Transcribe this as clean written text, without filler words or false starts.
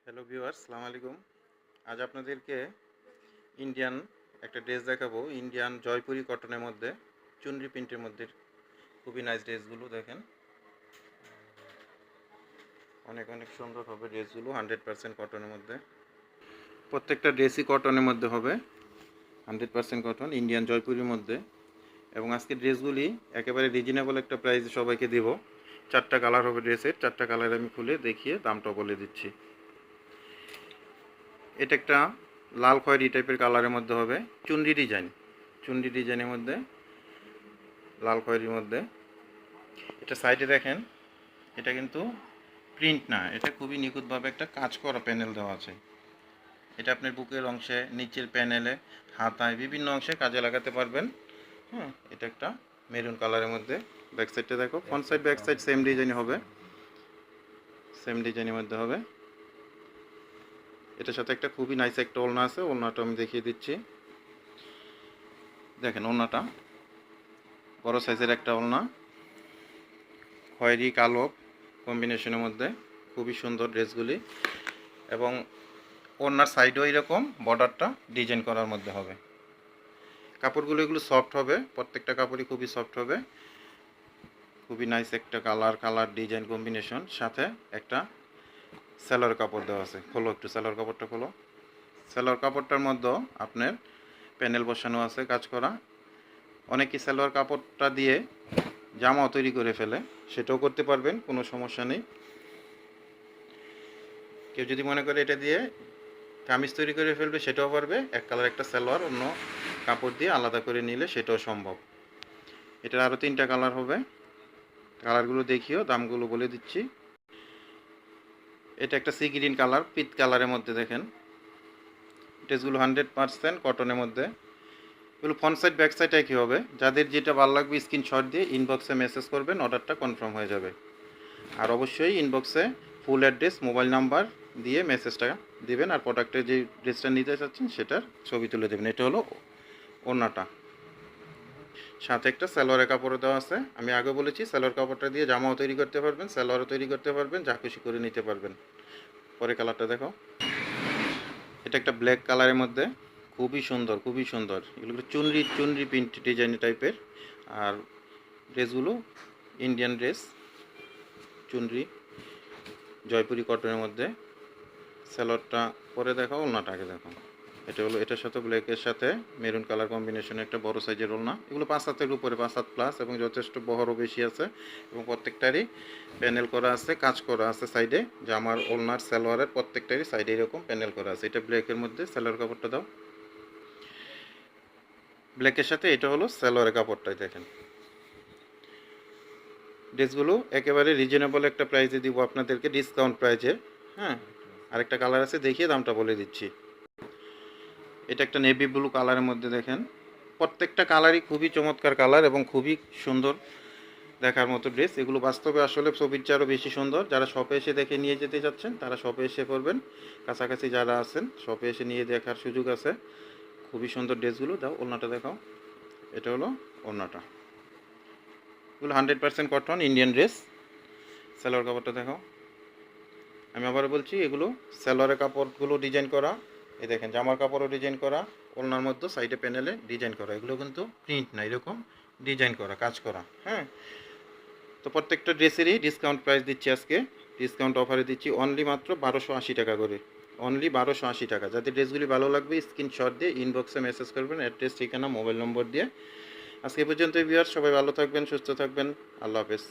Hello viewers, আসসালামু আলাইকুম। আজ আপনাদেরকে ইন্ডিয়ান একটা ড্রেস দেখাবো। ইন্ডিয়ান জয়পুরি কটনের মধ্যে, চুনরি প্রিন্টের মধ্যে খুবই নাইস ড্রেসগুলো দেখেন। অনেক অনেক সুন্দর হবে ড্রেসগুলো, 100% কটনের মধ্যে। প্রত্যেকটা ড্রেসই কটনের মধ্যে হবে, 100% কটন, ইন্ডিয়ান জয়পুরির মধ্যে। এবং আজকে ড্রেসগুলি একেবারে রিজনেবল একটা প্রাইসে সবাইকে দেব। 4টা কালার হবে ড্রেসের, 4টা কালার আমি খুলে দেখিয়ে দামটা বলে দিচ্ছি। এটা একটা লাল খয়েরি টাইপের কালারের মধ্যে হবে, চুনরি ডিজাইনের মধ্যে, লাল খয়েরির মধ্যে। এটা সাইডে দেখেন, এটা কিন্তু প্রিন্ট না, এটা খুবই নিখুঁতভাবে একটা কাজ করা প্যানেল দেওয়া আছে। এটা আপনার বুকের অংশে, নিচের প্যানেলে, হাতায়, বিভিন্ন অংশে কাজে লাগাতে পারবেন। হ্যাঁ, এটা একটা মেরুন কালারের মধ্যে। ব্যাক সাইডটা দেখো, front side back side same design হবে, সেম ডিজাইনের মধ্যে হবে। এটার সাথে একটা খুবই নাইস একটা ওড়না আছে, ওড়নাটা আমি দেখিয়ে দিচ্ছি। দেখেন ওড়নাটা বড় সাইজের একটা ওড়না, খয়েরি কালো কম্বিনেশনের মধ্যে, খুবই সুন্দর ড্রেসগুলি। এবং ওড়নার সাইডেও এরকম বর্ডারটা ডিজাইন করার মধ্যে হবে। কাপড়গুলো এগুলো সফট হবে, প্রত্যেকটা কাপড়ই খুবই সফট হবে। খুবই নাইস একটা কালার ডিজাইন কম্বিনেশন, সাথে একটা সেলোয়ার কাপড় দেওয়া আছে। খোলো একটু, সেলোয়ার কাপড়টা খোলো। সেলোয়ার কাপড়টার মধ্যেও আপনার প্যানেল বসানো আছে কাজ করা। অনেকে সেলোয়ার কাপড়টা দিয়ে জামাও তৈরি করে ফেলে, সেটাও করতে পারবেন, কোনো সমস্যা নেই। কেউ যদি মনে করে এটা দিয়ে কামিজ তৈরি করে ফেলবে, সেটাও পারবে। এক কালার একটা সালোয়ার অন্য কাপড় দিয়ে আলাদা করে নিলে সেটাও সম্ভব। এটার আরও 3টা কালার হবে, কালারগুলো দেখিও, দামগুলো বলে দিচ্ছি। এটা একটা সি গ্রিন কালার, পিত কালারের মধ্যে দেখেন। ড্রেসগুলো 100% কটনের মধ্যে। এগুলো ফ্রন্ট সাইড ব্যাক সাইড একই হবে। যাদের যেটা ভালো লাগবে স্ক্রিনশট দিয়ে ইনবক্সে মেসেজ করবেন, অর্ডারটা কনফার্ম হয়ে যাবে। আর অবশ্যই ইনবক্সে ফুল অ্যাড্রেস, মোবাইল নাম্বার দিয়ে মেসেজটা দিবেন, আর প্রোডাক্টের যে ড্রেসটা নিতে চাচ্ছেন সেটার ছবি তুলে দেবেন। এটা হলো ওড়নাটা, সাথে একটা সালোয়ারের কাপড়ও দেওয়া আছে। আমি আগে বলেছি সালোয়ার কাপড়টা দিয়ে জামাও তৈরি করতে পারবেন, সালোয়ারও তৈরি করতে পারবেন, যা খুশি করে নিতে পারবেন। পরে কালারটা দেখো, এটা একটা ব্ল্যাক কালারের মধ্যে, খুবই সুন্দর, খুবই সুন্দর। এগুলো চুনরি প্রিন্ট ডিজাইন টাইপের। আর ড্রেসগুলো ইন্ডিয়ান ড্রেস, চুনরি জয়পুরি কটনের মধ্যে। সালোয়ারটা পরে দেখো, ওড়নাটা আগে দেখো। এটা হলো, এটার সাথে ব্ল্যাকের সাথে মেরুন কালার কম্বিনেশনে একটা বড় সাইজের ওড়না। এগুলো 5 হাতের উপরে, 5 হাত প্লাস, এবং যথেষ্ট বহরও বেশি আছে। এবং প্রত্যেকটারই প্যানেল করা আছে, কাজ করা আছে সাইডে। জামার, ওড়নার, সালোয়ারের প্রত্যেকটারই সাইডে এরকম প্যানেল করা আছে। এটা ব্ল্যাকের মধ্যে, সালোয়ার কাপড়টা দাও। ব্ল্যাকের সাথে এটা হলো সালোয়ারের কাপড়টাই দেখেন। ড্রেসগুলো একেবারে রিজনেবল একটা প্রাইসে দিব আপনাদেরকে, ডিসকাউন্ট প্রাইসে। হ্যাঁ, আরেকটা কালার আছে, দেখিয়ে দামটা বলে দিচ্ছি। এটা একটা নেভি ব্লু কালারের মধ্যে দেখেন। প্রত্যেকটা কালারই খুবই চমৎকার কালার এবং খুবই সুন্দর দেখার মতো ড্রেস। এগুলো বাস্তবে আসলে ছবির চেয়ে আরও বেশি সুন্দর। যারা শপে এসে দেখে নিয়ে যেতে চাচ্ছেন তারা শপে এসে করবেন, কাছাকাছি যারা আছেন শপে এসে নিয়ে দেখার সুযোগ আছে। খুবই সুন্দর ড্রেসগুলো। দাও ওড়নাটা দেখাও, এটা হলো ওড়নাটা। এগুলো 100% কটন ইন্ডিয়ান ড্রেস। সালোয়ার কাপড়টা দেখাও। আমি আবারও বলছি, এগুলো সালোয়ারের কাপড়গুলো ডিজাইন করা। এই দেখেন, জামার কাপড়ও ডিজাইন করা, ওড়নার মধ্যে সাইডে প্যানেলে ডিজাইন করা। এগুলো কিন্তু প্রিন্ট না, এরকম ডিজাইন করা, কাজ করা। হ্যাঁ, তো প্রত্যেকটা ড্রেসেরই ডিসকাউন্ট প্রাইস দিচ্ছি আজকে। ডিসকাউন্ট অফারে দিচ্ছি অনলি মাত্র 1280 টাকা করে, অনলি 1280 টাকা। যাদের ড্রেসগুলি ভালো লাগবে স্ক্রিনশট দিয়ে ইনবক্সে মেসেজ করবেন, অ্যাড্রেস, ঠিকানা, মোবাইল নম্বর দিয়ে। আজকে পর্যন্ত ভিউয়ার্স, সবাই ভালো থাকবেন, সুস্থ থাকবেন। আল্লাহ হাফেজ।